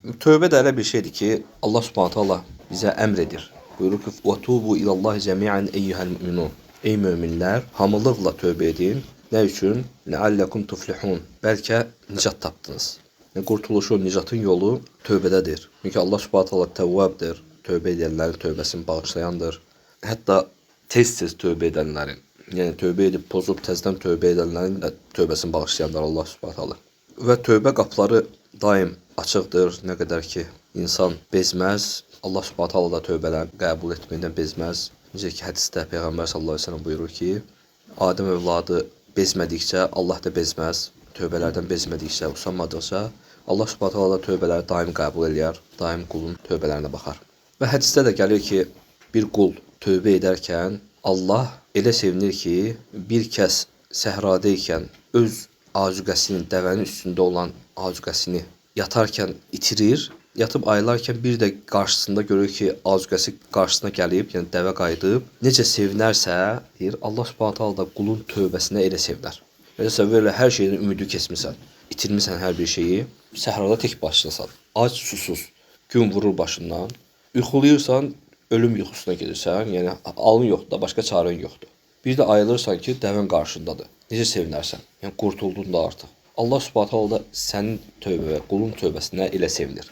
Tövbə də elə bir şeydir ki, Allah Subhanahu taala bizə əmr edir. Buyurur ki: "Və tubu ilallahi cəmi'an eyyuhel müminun." Ey möminlər, hamılıqla tövbə edin. Nə üçün? Ləalləkum tuflihun. Bəlkə nicat tapdınız. Qurtuluşun, nicatın yolu tövbədədir. Çünki Allah Subhanahu taala təvvabdır. Tövbə edənlərin tövbəsini bağışlayandır. Hətta tez-tez tövbə edənlərin, yəni tövbə edib pozub təzədən tövbə edənlərin də tövbəsini bağışlayandır Allah Subhanahu taala. Və tövbə qapıları daim açıqdır. Nə qədər ki, insan bezməz, Allah Subhanahu taala da tövbələrini qəbul etməkdən bezməz. Necə ki, hədisdə Peyğəmbər sallallahu əleyhi və səlləm buyurur ki, Adəm övladı bezmədikcə Allah da bezməz. Tövbələrdən bezmədikcə, usanmadıqca Allah Subhanahu taala da tövbələri daim qəbul eləyər, daim qulun tövbələrinə baxar. Və hədisdə də gəlir ki, bir qul tövbə edərkən Allah elə sevinir ki, bir kəs səhrada ikən öz azuqəsinin, dəvənin üstündə olan azuqəsini yatarkən itirir, yatıb ayılarkən bir də qarşısında görür ki, azuqəsi qarşısına gəlib, yəni dəvə qayıdıb, necə sevinərsə, deyir, Allah Subhanahu taala da qulun tövbəsinə elə sevinər. Təsəvvür elə, hər şeydən ümidi kesmisən, itirmisən hər bir şeyi, səhrada tək başlasan, ac, susuz, gün vurur başından, yuxulayırsan, ölüm yuxusuna gedirsən, yəni alın yoxdur da, başqa çarən yoxdur. Bir də ayılırsan ki, dəvən qarşındadır. Necə sevinərsən? Yəni qurtuldun da artıq. Allah Subhanahu taala da sənin tövbə və qulun tövbəsinə elə sevinir.